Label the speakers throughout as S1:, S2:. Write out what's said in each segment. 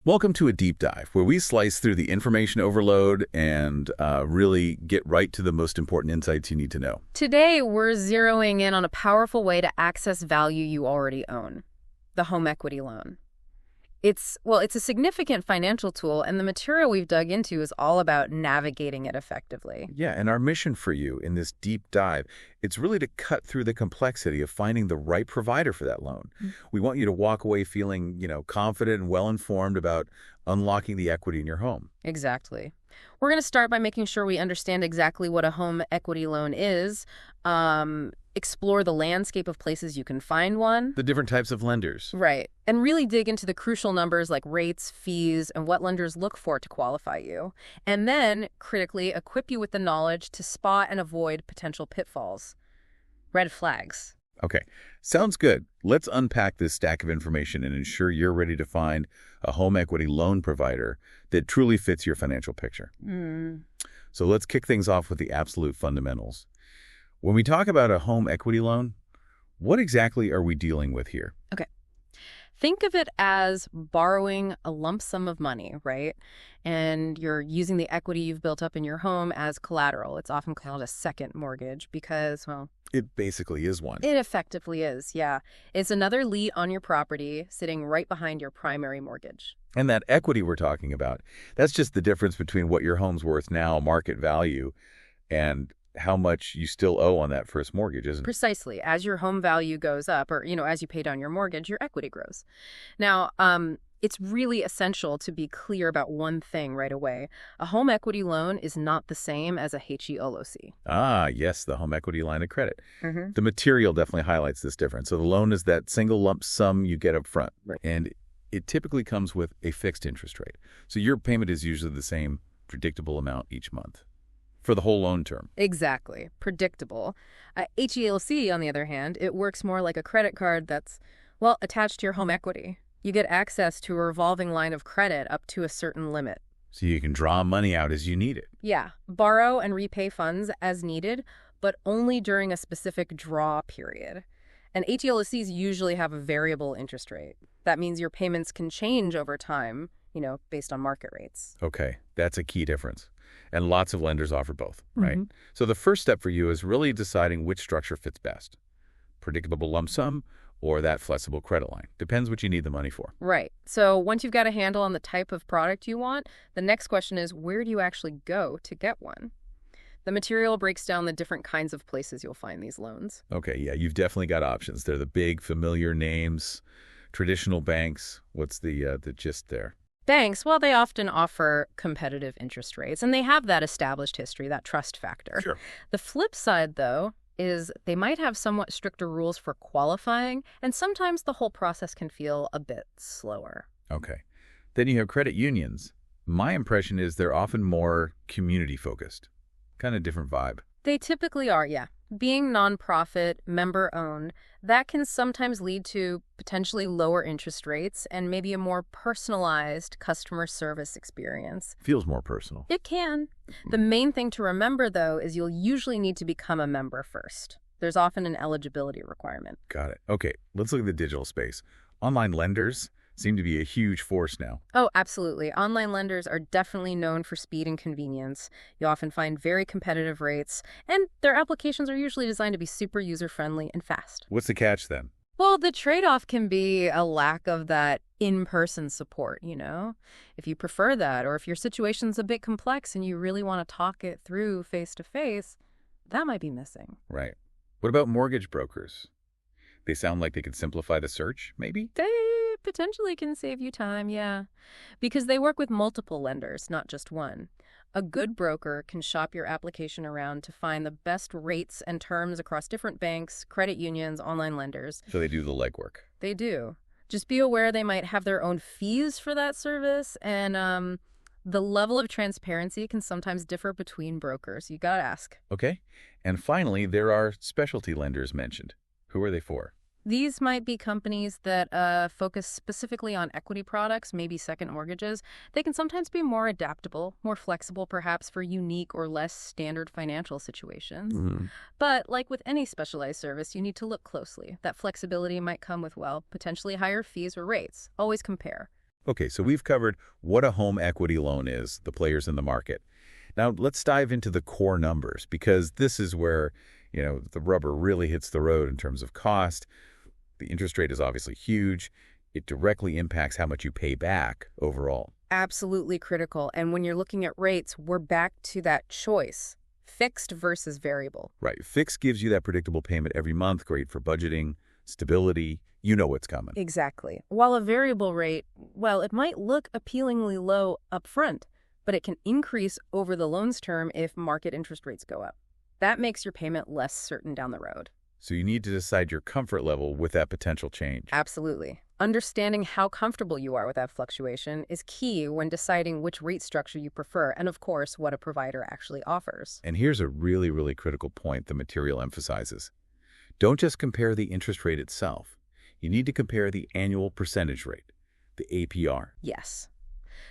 S1: Welcome to a deep dive where we slice through the information overload and really get right to the most important insights you need to know.
S2: Today, we're zeroing in on a powerful way to access value you already own, the home equity loan. It's a significant financial tool, and the material we've dug into is all about navigating it effectively.
S1: Yeah, and our mission for you in this deep dive, it's really to cut through the complexity of finding the right provider for that loan. We want you to walk away feeling, confident and well-informed about unlocking the equity in your home.
S2: Exactly. We're going to start by making sure we understand exactly what a home equity loan is, explore the landscape of places you can find one.
S1: The different types of lenders.
S2: Right. And really dig into the crucial numbers like rates, fees, and what lenders look for to qualify you. And then, critically, equip you with the knowledge to spot and avoid potential pitfalls. Red flags.
S1: Okay, sounds good. Let's unpack this stack of information and ensure you're ready to find a home equity loan provider that truly fits your financial picture. So let's kick things off with the absolute fundamentals. When we talk about a home equity loan, what exactly are we dealing with here?
S2: Okay. Think of it as borrowing a lump sum of money, right? And you're using the equity you've built up in your home as collateral. It's often called a second mortgage because, well,
S1: It basically is one.
S2: it effectively is, yeah. It's another lien on your property sitting right behind your primary mortgage.
S1: And that equity we're talking about, that's just the difference between what your home's worth now, market value, and how much you still owe on that first mortgage, isn't it?
S2: Precisely. As your home value goes up or, as you pay down your mortgage, your equity grows. Now, it's really essential to be clear about one thing right away. A home equity loan is not the same as a HELOC.
S1: Ah, yes, the home equity line of credit.
S2: Mm-hmm.
S1: The material definitely highlights this difference. So the loan is that single lump sum you get up front.
S2: Right.
S1: And it typically comes with a fixed interest rate. So your payment is usually the same predictable amount each month for the whole loan term.
S2: Exactly. Predictable. HELC, on the other hand, it works more like a credit card that's, well, attached to your home equity. You get access to a revolving line of credit up to a certain limit.
S1: So you can draw money out as you need it.
S2: Yeah, borrow and repay funds as needed, but only during a specific draw period. And HELCs usually have a variable interest rate. That means your payments can change over time, based on market rates.
S1: Okay, that's a key difference. And lots of lenders offer both, right?
S2: Mhm.
S1: So the first step for you is really deciding which structure fits best. Predictable lump sum or that flexible credit line. Depends what you need the money for.
S2: Right. So once you've got a handle on the type of product you want, the next question is, where do you actually go to get one? The material breaks down the different kinds of places you'll find these loans.
S1: Okay, yeah, you've definitely got options. They're the big, familiar names, traditional banks. What's the gist there?
S2: Banks, well, they often offer competitive interest rates, and they have that established history, that trust factor.
S1: Sure.
S2: The flip side, though, is they might have somewhat stricter rules for qualifying, and sometimes the whole process can feel a bit slower.
S1: Okay. Then you have credit unions. My impression is they're often more community-focused. Kind of different vibe.
S2: They typically are, yeah. Being nonprofit, member-owned, that can sometimes lead to potentially lower interest rates and maybe a more personalized customer service experience.
S1: Feels more personal.
S2: It can. The main thing to remember, though, is you'll usually need to become a member first. There's often an eligibility requirement.
S1: Got it. Okay, let's look at the digital space. Online lenders seem to be a huge force now.
S2: Oh, absolutely. Online lenders are definitely known for speed and convenience. You often find very competitive rates, and their applications are usually designed to be super user-friendly and fast.
S1: What's the catch then?
S2: Well, the trade-off can be a lack of that in-person support, If you prefer that, or if your situation's a bit complex and you really want to talk it through face-to-face, that might be missing.
S1: Right. What about mortgage brokers? They sound like they could simplify the search, maybe?
S2: They potentially can save you time, yeah, because they work with multiple lenders, not just one. A good broker can shop your application around to find the best rates and terms across different banks, credit unions, online lenders.
S1: So they do the legwork.
S2: They do. Just be aware they might have their own fees for that service, and the level of transparency can sometimes differ between brokers. You gotta ask.
S1: Okay. And finally, there are specialty lenders mentioned. Who are they for?
S2: These might be companies that focus specifically on equity products, maybe second mortgages. They can sometimes be more adaptable, more flexible perhaps for unique or less standard financial situations. But like with any specialized service, you need to look closely. That flexibility might come with, well, potentially higher fees or rates. Always compare.
S1: Okay, so we've covered what a home equity loan is, the players in the market. Now, let's dive into the core numbers, because this is where, the rubber really hits the road in terms of cost. The interest rate is obviously huge. It directly impacts how much you pay back overall.
S2: Absolutely critical. And when you're looking at rates, we're back to that choice, fixed versus variable.
S1: Right. Fixed gives you that predictable payment every month, great for budgeting, stability. You know what's coming.
S2: Exactly. While a variable rate, well, it might look appealingly low up front, but it can increase over the loan's term if market interest rates go up. That makes your payment less certain down the road.
S1: So you need to decide your comfort level with that potential change.
S2: Absolutely. Understanding how comfortable you are with that fluctuation is key when deciding which rate structure you prefer and, of course, what a provider actually offers.
S1: And here's a really, really critical point the material emphasizes. Don't just compare the interest rate itself. You need to compare the annual percentage rate, the APR.
S2: Yes.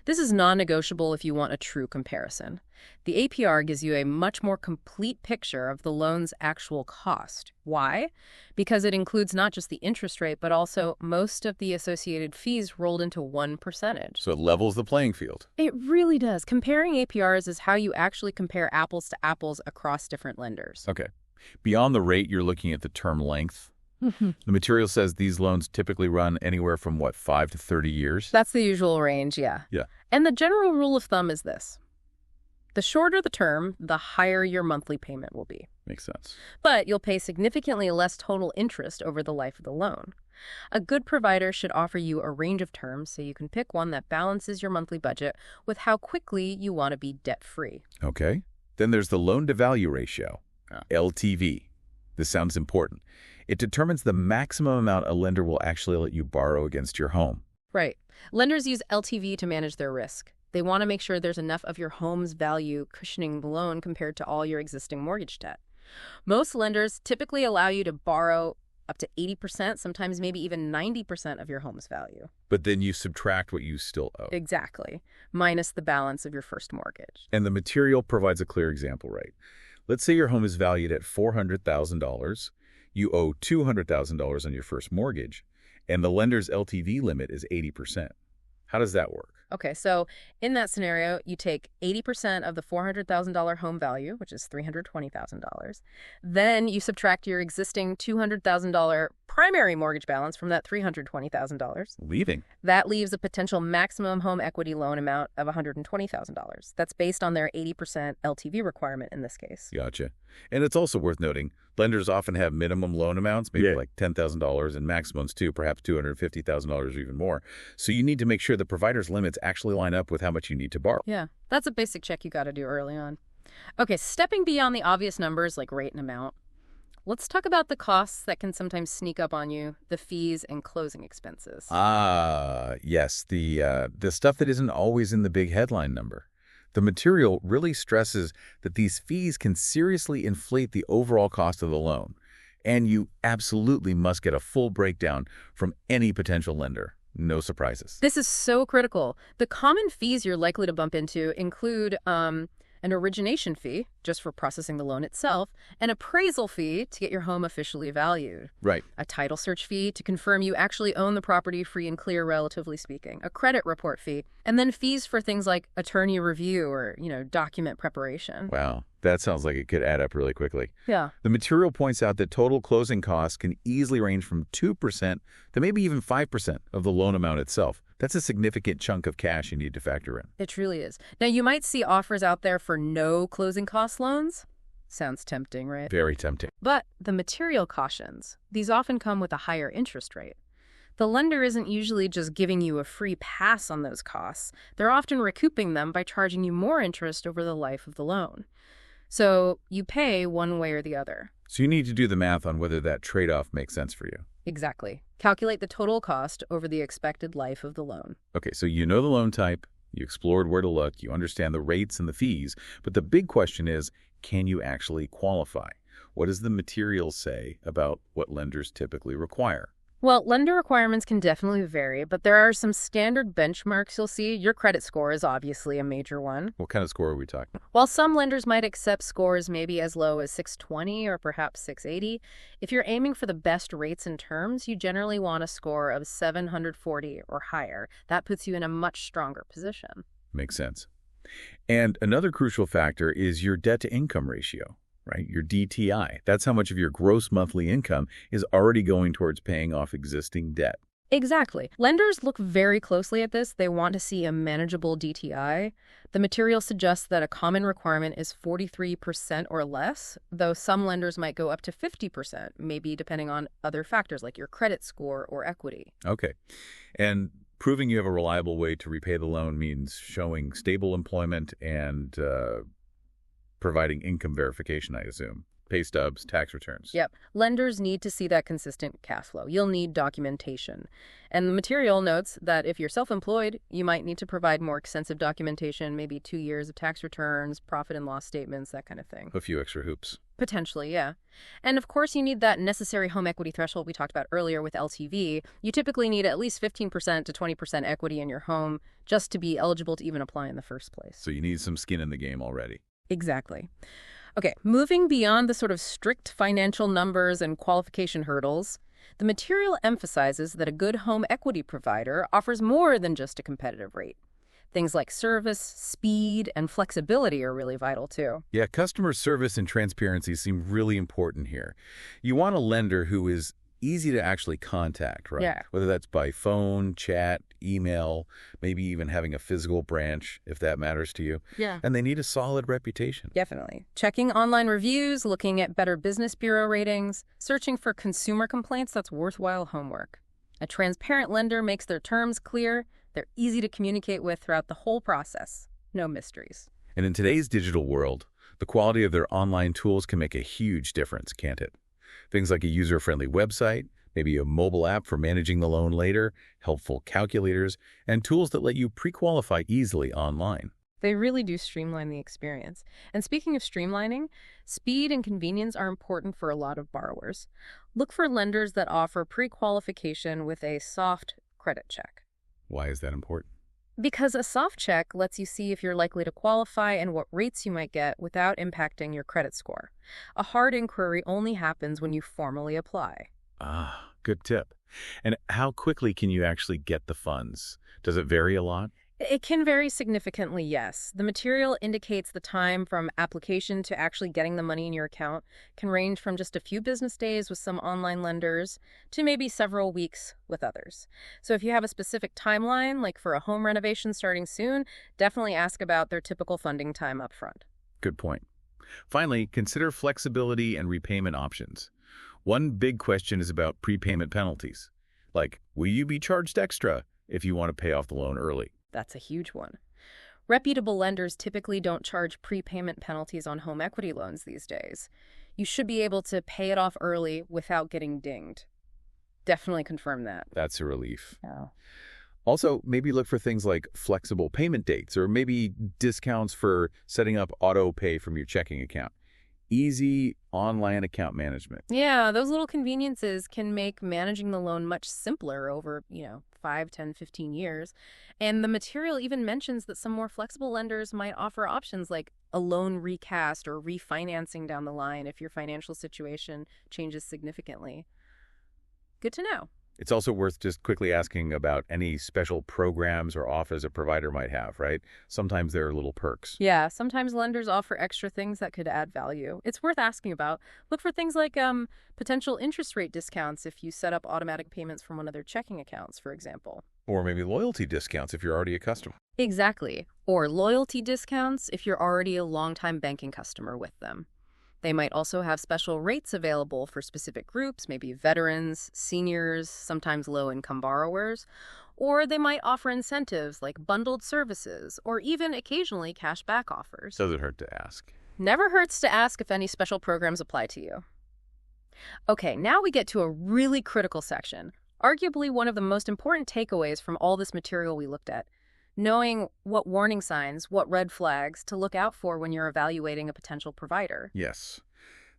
S2: This is non-negotiable if you want a true comparison. The APR gives you a much more complete picture of the loan's actual cost. Why? Because it includes not just the interest rate, but also most of the associated fees rolled into one percentage.
S1: So it levels the playing field.
S2: It really does. Comparing APRs is how you actually compare apples to apples across different lenders.
S1: Okay. Beyond the rate, you're looking at the term length. The material says these loans typically run anywhere from, 5 to 30 years?
S2: That's the usual range, yeah.
S1: Yeah.
S2: And the general rule of thumb is this. The shorter the term, the higher your monthly payment will be.
S1: Makes sense.
S2: But you'll pay significantly less total interest over the life of the loan. A good provider should offer you a range of terms so you can pick one that balances your monthly budget with how quickly you want to be debt-free.
S1: Okay. Then there's the loan-to-value ratio, LTV. This sounds important. It determines the maximum amount a lender will actually let you borrow against your home.
S2: Right. Lenders use LTV to manage their risk. They want to make sure there's enough of your home's value cushioning the loan compared to all your existing mortgage debt. Most lenders typically allow you to borrow up to 80%, sometimes maybe even 90% of your home's value.
S1: But then you subtract what you still owe.
S2: Exactly. Minus the balance of your first mortgage.
S1: And the material provides a clear example, right? Let's say your home is valued at $400,000. You owe $200,000 on your first mortgage, and the lender's LTV limit is 80%. How does that work?
S2: Okay, so in that scenario, you take 80% of the $400,000 home value, which is $320,000. Then you subtract your existing $200,000 primary mortgage balance from that $320,000.
S1: Leaving.
S2: That leaves a potential maximum home equity loan amount of $120,000. That's based on their 80% LTV requirement in this case.
S1: Gotcha. And it's also worth noting, lenders often have minimum loan amounts, maybe like $10,000, and maximums too, perhaps $250,000 or even more. So you need to make sure the provider's limits actually line up with how much you need to borrow.
S2: Yeah, that's a basic check you got to do early on. Okay, stepping beyond the obvious numbers like rate and amount, let's talk about the costs that can sometimes sneak up on you, the fees and closing expenses.
S1: Yes, the stuff that isn't always in the big headline number. The material really stresses that these fees can seriously inflate the overall cost of the loan, and you absolutely must get a full breakdown from any potential lender. No surprises.
S2: This is so critical. The common fees you're likely to bump into include an origination fee, just for processing the loan itself, an appraisal fee to get your home officially valued.
S1: Right.
S2: A title search fee to confirm you actually own the property free and clear, relatively speaking. A credit report fee. And then fees for things like attorney review or, document preparation.
S1: Wow. That sounds like it could add up really quickly.
S2: Yeah.
S1: The material points out that total closing costs can easily range from 2% to maybe even 5% of the loan amount itself. That's a significant chunk of cash you need to factor in.
S2: It truly is. Now, you might see offers out there for no closing cost loans. Sounds tempting, right?
S1: Very tempting.
S2: But the material cautions, these often come with a higher interest rate. The lender isn't usually just giving you a free pass on those costs. They're often recouping them by charging you more interest over the life of the loan. So you pay one way or the other.
S1: So you need to do the math on whether that trade-off makes sense for you.
S2: Exactly. Calculate the total cost over the expected life of the loan.
S1: Okay, so you know the loan type, you explored where to look, you understand the rates and the fees, but the big question is, can you actually qualify? What does the material say about what lenders typically require?
S2: Well, lender requirements can definitely vary, but there are some standard benchmarks you'll see. Your credit score is obviously a major one.
S1: What kind of score are we talking?
S2: While some lenders might accept scores maybe as low as 620 or perhaps 680, if you're aiming for the best rates and terms, you generally want a score of 740 or higher. That puts you in a much stronger position.
S1: Makes sense. And another crucial factor is your debt-to-income ratio, right? Your DTI. That's how much of your gross monthly income is already going towards paying off existing debt.
S2: Exactly. Lenders look very closely at this. They want to see a manageable DTI. The material suggests that a common requirement is 43% or less, though some lenders might go up to 50%, maybe depending on other factors like your credit score or equity.
S1: Okay. And proving you have a reliable way to repay the loan means showing stable employment and providing income verification, I assume. Pay stubs, tax returns.
S2: Yep. Lenders need to see that consistent cash flow. You'll need documentation. And the material notes that if you're self-employed, you might need to provide more extensive documentation, maybe 2 years of tax returns, profit and loss statements, that kind of thing.
S1: A few extra hoops.
S2: Potentially, yeah. And of course, you need that necessary home equity threshold we talked about earlier with LTV. You typically need at least 15% to 20% equity in your home just to be eligible to even apply in the first place.
S1: So you need some skin in the game already.
S2: Exactly. Okay, moving beyond the sort of strict financial numbers and qualification hurdles, the material emphasizes that a good home equity provider offers more than just a competitive rate. Things like service, speed, and flexibility are really vital too.
S1: Yeah, customer service and transparency seem really important here. You want a lender who is easy to actually contact, right?
S2: Yeah.
S1: Whether that's by phone, chat, email, maybe even having a physical branch, if that matters to you.
S2: Yeah.
S1: And they need a solid reputation.
S2: Definitely. Checking online reviews, looking at Better Business Bureau ratings, searching for consumer complaints, that's worthwhile homework. A transparent lender makes their terms clear. They're easy to communicate with throughout the whole process. No mysteries.
S1: And in today's digital world, the quality of their online tools can make a huge difference, can't it? Things like a user-friendly website, maybe a mobile app for managing the loan later, helpful calculators, and tools that let you pre-qualify easily online.
S2: They really do streamline the experience. And speaking of streamlining, speed and convenience are important for a lot of borrowers. Look for lenders that offer pre-qualification with a soft credit check.
S1: Why is that important?
S2: Because a soft check lets you see if you're likely to qualify and what rates you might get without impacting your credit score. A hard inquiry only happens when you formally apply.
S1: Ah, good tip. And how quickly can you actually get the funds? Does it vary a lot?
S2: It can vary significantly, yes. The material indicates the time from application to actually getting the money in your account can range from just a few business days with some online lenders to maybe several weeks with others. So if you have a specific timeline, like for a home renovation starting soon, definitely ask about their typical funding time up front.
S1: Good point. Finally, consider flexibility and repayment options. One big question is about prepayment penalties. Like, will you be charged extra if you want to pay off the loan early?
S2: That's a huge one. Reputable lenders typically don't charge prepayment penalties on home equity loans these days. You should be able to pay it off early without getting dinged. Definitely confirm that.
S1: That's a relief.
S2: Yeah.
S1: Also, maybe look for things like flexible payment dates or maybe discounts for setting up auto pay from your checking account. Easy online account management.
S2: Yeah, those little conveniences can make managing the loan much simpler over, 5, 10, 15 years. And the material even mentions that some more flexible lenders might offer options like a loan recast or refinancing down the line if your financial situation changes significantly. Good to know.
S1: It's also worth just quickly asking about any special programs or offers a provider might have, right? Sometimes there are little perks.
S2: Yeah, sometimes lenders offer extra things that could add value. It's worth asking about. Look for things like potential interest rate discounts if you set up automatic payments from one of their checking accounts, for example.
S1: Or maybe loyalty discounts if you're already a customer.
S2: Exactly. Or loyalty discounts if you're already a longtime banking customer with them. They might also have special rates available for specific groups, maybe veterans, seniors, sometimes low-income borrowers, or they might offer incentives like bundled services or even occasionally cash back offers.
S1: Does it hurt to ask?
S2: Never hurts to ask if any special programs apply to you. Okay, now we get to a really critical section, arguably one of the most important takeaways from all this material we looked at. Knowing what warning signs, what red flags to look out for when you're evaluating a potential provider.
S1: Yes.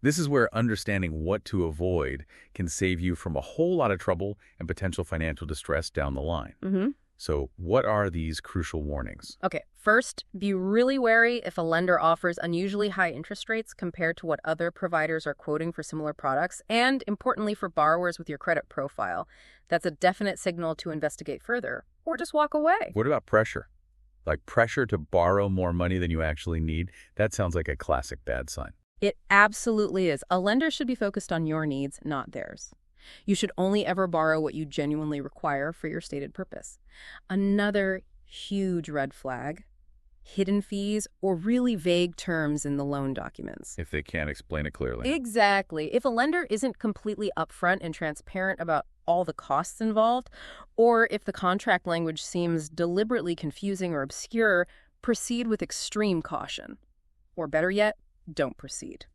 S1: This is where understanding what to avoid can save you from a whole lot of trouble and potential financial distress down the line. So what are these crucial warnings?
S2: Okay, first, be really wary if a lender offers unusually high interest rates compared to what other providers are quoting for similar products, and importantly for borrowers with your credit profile. That's a definite signal to investigate further, or just walk away.
S1: What about pressure? Like pressure to borrow more money than you actually need? That sounds like a classic bad sign.
S2: It absolutely is. A lender should be focused on your needs, not theirs. You should only ever borrow what you genuinely require for your stated purpose. Another huge red flag: hidden fees or really vague terms in the loan documents.
S1: If they can't explain it clearly.
S2: Exactly. If a lender isn't completely upfront and transparent about all the costs involved, or if the contract language seems deliberately confusing or obscure, proceed with extreme caution. Or better yet, don't proceed.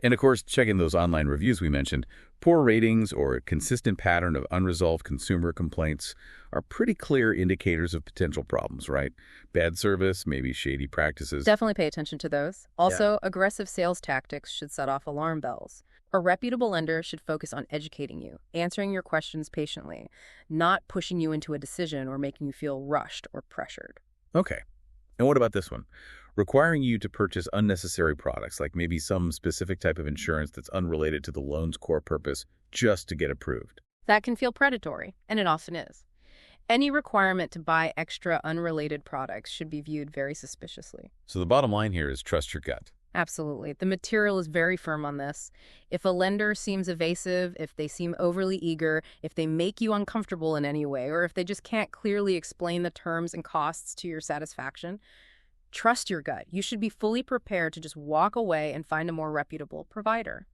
S1: And of course, checking those online reviews we mentioned, poor ratings or a consistent pattern of unresolved consumer complaints are pretty clear indicators of potential problems, right? Bad service, maybe shady practices.
S2: Definitely pay attention to those. Also, aggressive sales tactics should set off alarm bells. A reputable lender should focus on educating you, answering your questions patiently, not pushing you into a decision or making you feel rushed or pressured.
S1: Okay. And what about this one? Requiring you to purchase unnecessary products, like maybe some specific type of insurance that's unrelated to the loan's core purpose, just to get approved.
S2: That can feel predatory, and it often is. Any requirement to buy extra unrelated products should be viewed very suspiciously.
S1: So the bottom line here is trust your gut.
S2: Absolutely. The material is very firm on this. If a lender seems evasive, if they seem overly eager, if they make you uncomfortable in any way, or if they just can't clearly explain the terms and costs to your satisfaction, trust your gut. You should be fully prepared to just walk away and find a more reputable provider.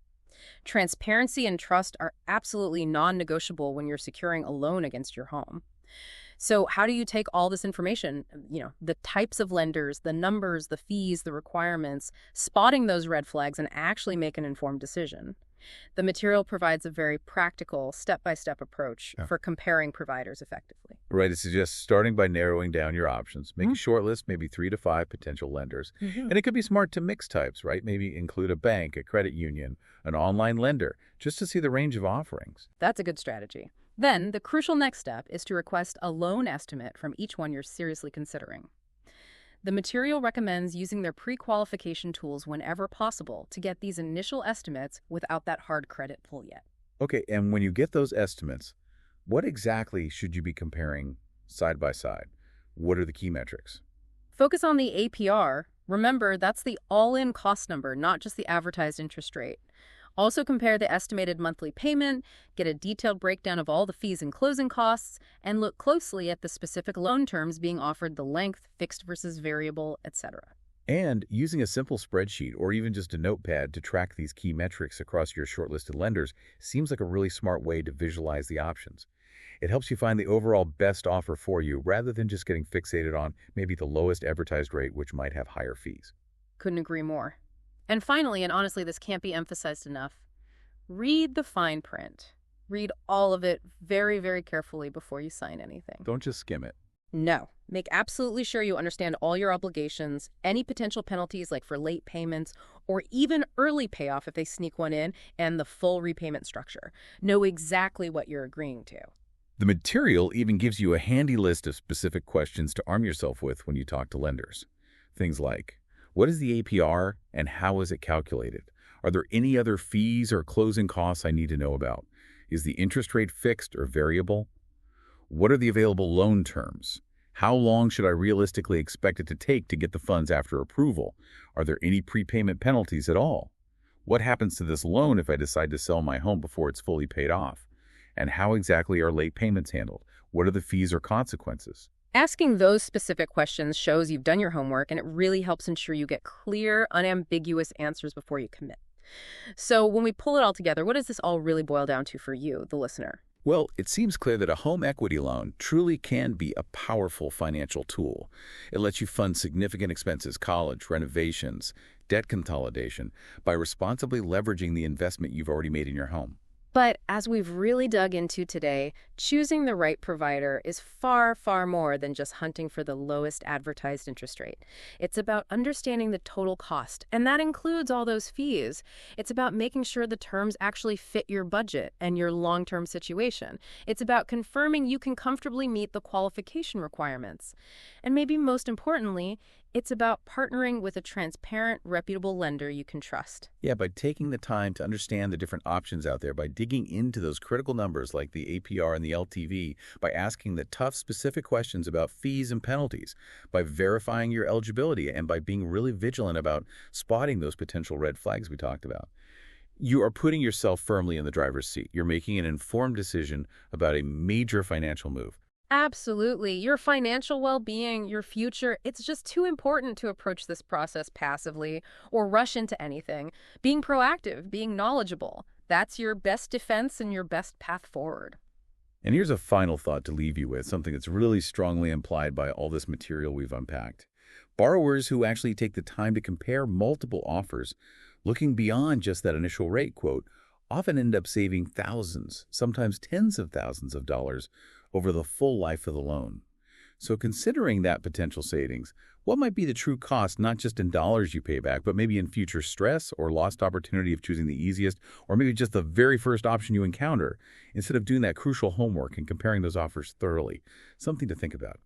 S2: Transparency and trust are absolutely non-negotiable when you're securing a loan against your home. So how do you take all this information, the types of lenders, the numbers, the fees, the requirements, spotting those red flags, and actually make an informed decision? The material provides a very practical, step-by-step approach for comparing providers effectively.
S1: Right. It suggests starting by narrowing down your options. Make a short list, maybe 3 to 5 potential lenders. And it could be smart to mix types, right? Maybe include a bank, a credit union, an online lender, just to see the range of offerings.
S2: That's a good strategy. Then, the crucial next step is to request a loan estimate from each one you're seriously considering. The material recommends using their pre-qualification tools whenever possible to get these initial estimates without that hard credit pull yet.
S1: Okay, and when you get those estimates, what exactly should you be comparing side by side? What are the key metrics?
S2: Focus on the APR. Remember, that's the all-in cost number, not just the advertised interest rate. Also compare the estimated monthly payment, get a detailed breakdown of all the fees and closing costs, and look closely at the specific loan terms being offered, the length, fixed versus variable, etc.
S1: And using a simple spreadsheet or even just a notepad to track these key metrics across your shortlisted lenders seems like a really smart way to visualize the options. It helps you find the overall best offer for you rather than just getting fixated on maybe the lowest advertised rate, which might have higher fees.
S2: Couldn't agree more. And finally, and honestly, this can't be emphasized enough, read the fine print. Read all of it very, very carefully before you sign anything.
S1: Don't just skim it.
S2: No. Make absolutely sure you understand all your obligations, any potential penalties like for late payments, or even early payoff if they sneak one in, and the full repayment structure. Know exactly what you're agreeing to.
S1: The material even gives you a handy list of specific questions to arm yourself with when you talk to lenders. Things like, what is the APR and how is it calculated? Are there any other fees or closing costs I need to know about? Is the interest rate fixed or variable? What are the available loan terms? How long should I realistically expect it to take to get the funds after approval? Are there any prepayment penalties at all? What happens to this loan if I decide to sell my home before it's fully paid off? And how exactly are late payments handled? What are the fees or consequences?
S2: Asking those specific questions shows you've done your homework, and it really helps ensure you get clear, unambiguous answers before you commit. So when we pull it all together, what does this all really boil down to for you, the listener?
S1: Well, it seems clear that a home equity loan truly can be a powerful financial tool. It lets you fund significant expenses, college, renovations, debt consolidation, by responsibly leveraging the investment you've already made in your home.
S2: But as we've really dug into today, choosing the right provider is far, far more than just hunting for the lowest advertised interest rate. It's about understanding the total cost, and that includes all those fees. It's about making sure the terms actually fit your budget and your long-term situation. It's about confirming you can comfortably meet the qualification requirements. And maybe most importantly, it's about partnering with a transparent, reputable lender you can trust.
S1: Yeah, by taking the time to understand the different options out there, by digging into those critical numbers like the APR and the LTV, by asking the tough, specific questions about fees and penalties, by verifying your eligibility, and by being really vigilant about spotting those potential red flags we talked about. You are putting yourself firmly in the driver's seat. You're making an informed decision about a major financial move.
S2: Absolutely. Your financial well-being, your future, it's just too important to approach this process passively or rush into anything. Being proactive, being knowledgeable, that's your best defense and your best path forward.
S1: And here's a final thought to leave you with, something that's really strongly implied by all this material we've unpacked. Borrowers who actually take the time to compare multiple offers, looking beyond just that initial rate quote, often end up saving thousands, sometimes tens of thousands of dollars over the full life of the loan. So considering that potential savings, what might be the true cost, not just in dollars you pay back, but maybe in future stress or lost opportunity of choosing the easiest, or maybe just the very first option you encounter, instead of doing that crucial homework and comparing those offers thoroughly? Something to think about.